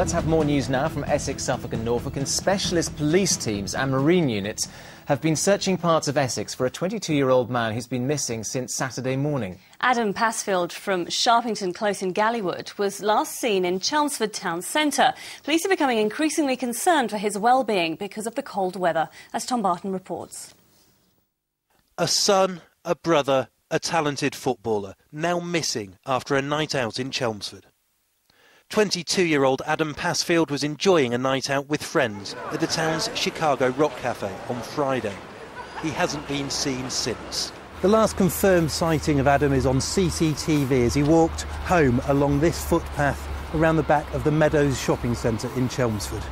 Let's have more news now from Essex, Suffolk and Norfolk, and specialist police teams and marine units have been searching parts of Essex for a 22-year-old man who's been missing since Saturday morning. Adam Passfield from Sharpington Close in Gallywood was last seen in Chelmsford town centre. Police are becoming increasingly concerned for his well-being because of the cold weather, as Tom Barton reports. A son, a brother, a talented footballer, now missing after a night out in Chelmsford. 22-year-old Adam Passfield was enjoying a night out with friends at the town's Chicago Rock Cafe on Friday. He hasn't been seen since. The last confirmed sighting of Adam is on CCTV as he walked home along this footpath around the back of the Meadows shopping centre in Chelmsford.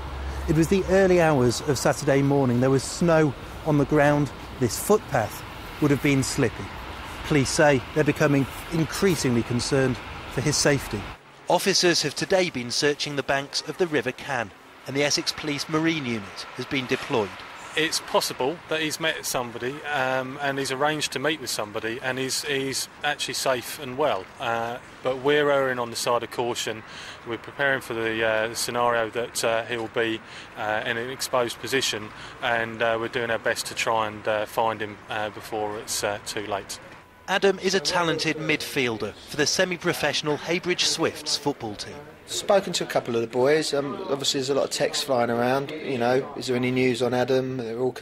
It was the early hours of Saturday morning. There was snow on the ground. This footpath would have been slippy. Police say they're becoming increasingly concerned for his safety. Officers have today been searching the banks of the River Can, and the Essex Police Marine Unit has been deployed. It's possible that he's met somebody and he's arranged to meet with somebody and he's actually safe and well. But we're erring on the side of caution. We're preparing for the scenario that he'll be in an exposed position, and we're doing our best to try and find him before it's too late. Adam is a talented midfielder for the semi-professional Heybridge Swifts football team. Spoken to a couple of the boys. Obviously there's a lot of text flying around, you know, is there any news on Adam? They're all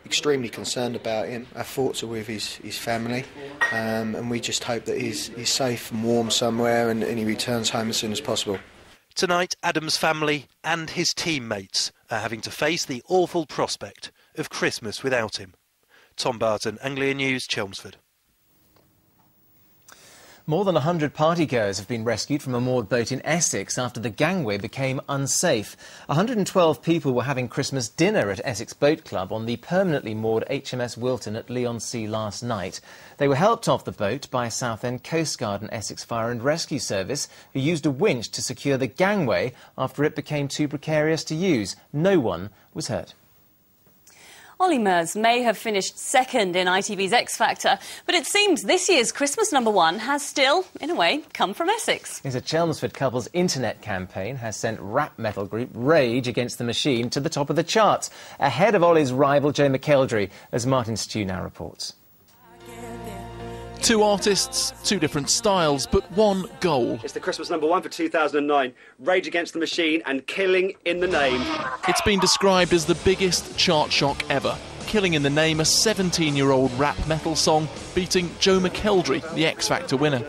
extremely concerned about him. Our thoughts are with his family, and we just hope that he's safe and warm somewhere and he returns home as soon as possible. Tonight, Adam's family and his teammates are having to face the awful prospect of Christmas without him. Tom Barton, Anglia News, Chelmsford. More than 100 partygoers have been rescued from a moored boat in Essex after the gangway became unsafe. 112 people were having Christmas dinner at Essex Boat Club on the permanently moored HMS Wilton at Leigh-on-Sea last night. They were helped off the boat by Southend Coast Guard and Essex Fire and Rescue Service, who used a winch to secure the gangway after it became too precarious to use. No one was hurt. Ollie Murs may have finished second in ITV's X Factor, but it seems this year's Christmas #1 has still, in a way, come from Essex. A Chelmsford couple's internet campaign has sent rap metal group Rage Against the Machine to the top of the charts, ahead of Ollie's rival Joe McKeldry, as Martin Stew now reports. Two artists, two different styles, but one goal. It's the Christmas #1 for 2009, Rage Against the Machine and Killing in the Name. It's been described as the biggest chart shock ever. Killing in the Name, a 17-year-old rap metal song, beating Joe McKeldry, the X Factor winner.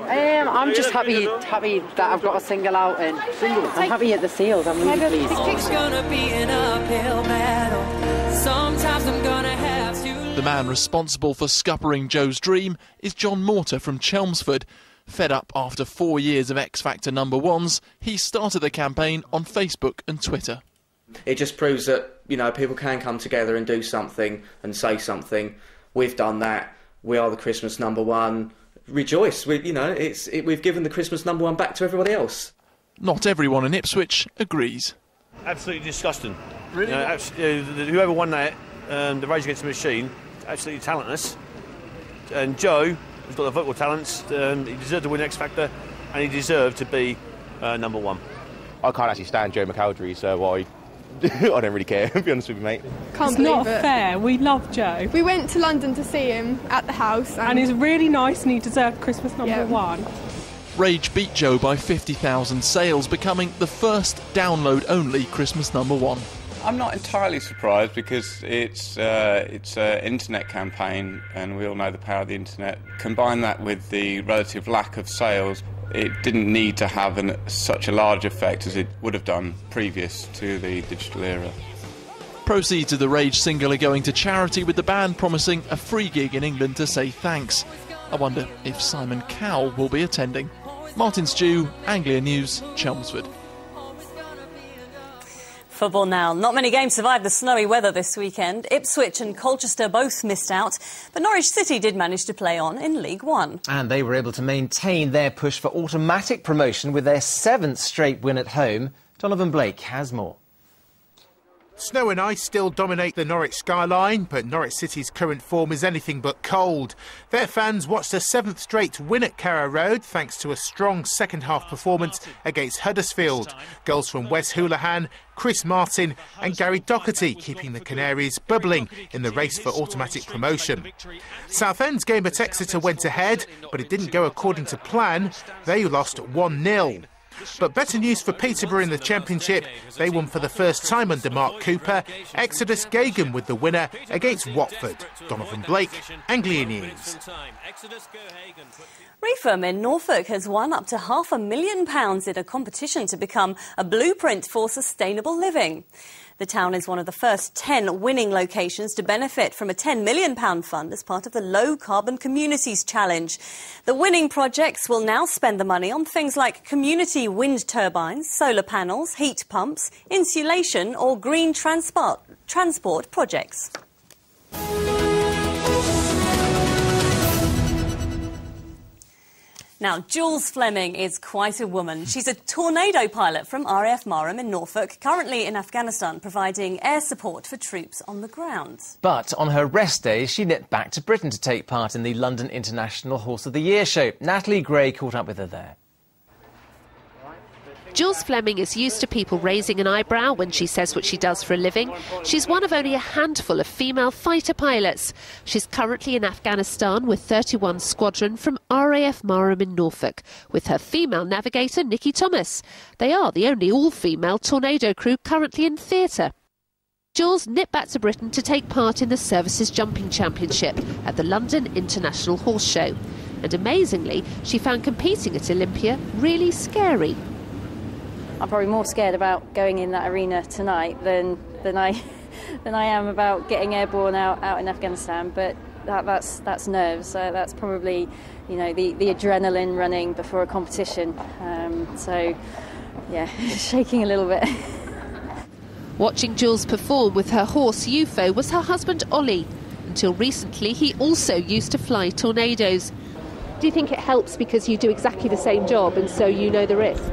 I'm just happy that I've got a single out, and I'm happy at the sales. I'm really pleased. It's gonna be an uphill battle. Sometimes I'm gonna have to. The man responsible for scuppering Joe's dream is John Morter from Chelmsford. Fed up after 4 years of X Factor #1s, he started the campaign on Facebook and Twitter. It just proves that, you know, people can come together and do something and say something. We've done that. We are the Christmas #1. Rejoice. We've given the Christmas #1 back to everybody else. Not everyone in Ipswich agrees. Absolutely disgusting. Really? Whoever won that, the Rage Against the Machine, absolutely talentless. And Joe, who's got the vocal talents, he deserved to win X Factor, and he deserved to be #1. I can't actually stand Joe McKeldry, so I don't really care, to be honest with you, mate. It's not fair. We love Joe. We went to London to see him at the house. And he's really nice and he deserved Christmas #1. Rage beat Joe by 50,000 sales, becoming the first download-only Christmas #1. I'm not entirely surprised because it's an internet campaign and we all know the power of the internet. Combine that with the relative lack of sales, it didn't need to have such a large effect as it would have done previous to the digital era. Proceeds of the Rage single are going to charity, with the band promising a free gig in England to say thanks. I wonder if Simon Cowell will be attending. Martin Stew, Anglia News, Chelmsford. Football now. Not many games survived the snowy weather this weekend. Ipswich and Colchester both missed out, but Norwich City did manage to play on in League One. And they were able to maintain their push for automatic promotion with their 7th straight win at home. Donovan Blake has more. Snow and ice still dominate the Norwich skyline, but Norwich City's current form is anything but cold. Their fans watched a 7th straight win at Carrow Road thanks to a strong second-half performance against Huddersfield. Goals from Wes Houlihan, Chris Martin and Gary Doherty keeping the Canaries bubbling in the race for automatic promotion. Southend's game at Exeter went ahead, but it didn't go according to plan. They lost 1-0. But better news for Peterborough in the Championship. They won for the first time under Mark Cooper. Exodus Gagan with the winner against Watford. Donovan Blake, Anglia News. Reepham in Norfolk has won up to £500,000 in a competition to become a blueprint for sustainable living. The town is one of the first 10 winning locations to benefit from a £10 million fund as part of the Low Carbon Communities Challenge. The winning projects will now spend the money on things like community wind turbines, solar panels, heat pumps, insulation or green transport projects. Now, Jules Fleming is quite a woman. She's a tornado pilot from RAF Marham in Norfolk, currently in Afghanistan, providing air support for troops on the ground. But on her rest days, she nipped back to Britain to take part in the London International Horse of the Year show. Natalie Gray caught up with her there. Jules Fleming is used to people raising an eyebrow when she says what she does for a living. She's one of only a handful of female fighter pilots. She's currently in Afghanistan with 31 Squadron from RAF Marham in Norfolk, with her female navigator Nikki Thomas. They are the only all-female tornado crew currently in theatre. Jules nipped back to Britain to take part in the Services Jumping Championship at the London International Horse Show. And amazingly, she found competing at Olympia really scary. I'm probably more scared about going in that arena tonight than I am about getting airborne out in Afghanistan. But that's nerves. So that's probably, you know, the adrenaline running before a competition. So yeah, shaking a little bit. Watching Jules perform with her horse UFO was her husband Ollie. Until recently, he also used to fly tornadoes. Do you think it helps because you do exactly the same job and so you know the risks?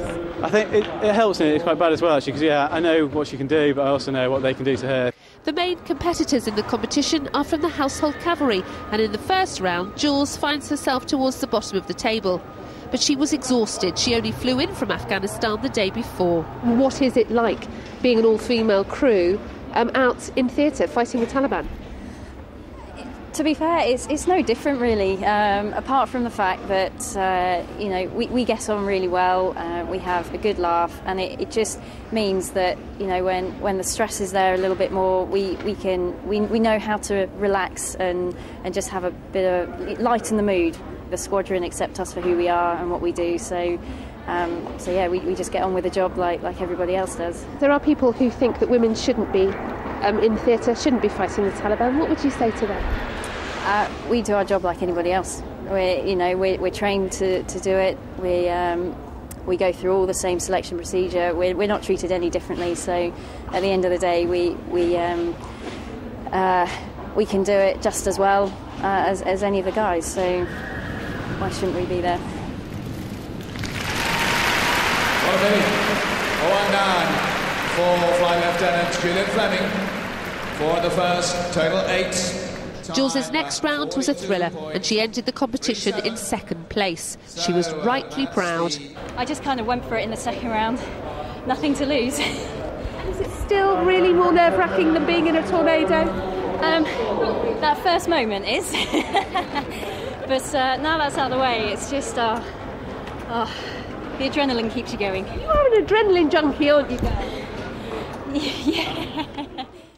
I think it helps, and it's quite bad as well, actually, because, yeah, I know what she can do, but I also know what they can do to her. The main competitors in the competition are from the Household Cavalry, and in the first round, Jules finds herself towards the bottom of the table. But she was exhausted. She only flew in from Afghanistan the day before. What is it like being an all-female crew out in theatre fighting the Taliban? To be fair, it's no different really, apart from the fact that you know, we get on really well, we have a good laugh, and it just means that, you know, when the stress is there a little bit more, we know how to relax and just have a bit of lighten the mood. The squadron accept us for who we are and what we do, so yeah, we just get on with the job like everybody else does. There are people who think that women shouldn't be in theatre, shouldn't be fighting the Taliban. What would you say to them? We do our job like anybody else. We're trained to do it. We go through all the same selection procedure. We're not treated any differently. So at the end of the day, we can do it just as well as any of the guys. So why shouldn't we be there? For Flight Lieutenant Jules Fleming for the first total 8. Jules' next round was a thriller, and she ended the competition in second place. She was rightly proud. I just kind of went for it in the second round. Nothing to lose. Is it still really more nerve-wracking than being in a tornado? That first moment is. But now that's out of the way, it's just the adrenaline keeps you going. You are an adrenaline junkie, aren't you? Yeah.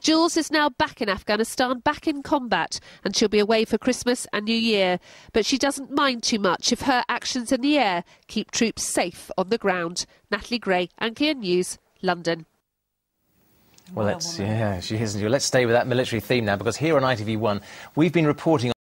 Jules is now back in Afghanistan, back in combat, and she'll be away for Christmas and New Year. But she doesn't mind too much if her actions in the air keep troops safe on the ground. Natalie Gray, Anglia News, London. Well, let's stay with that military theme now, because here on ITV1, we've been reporting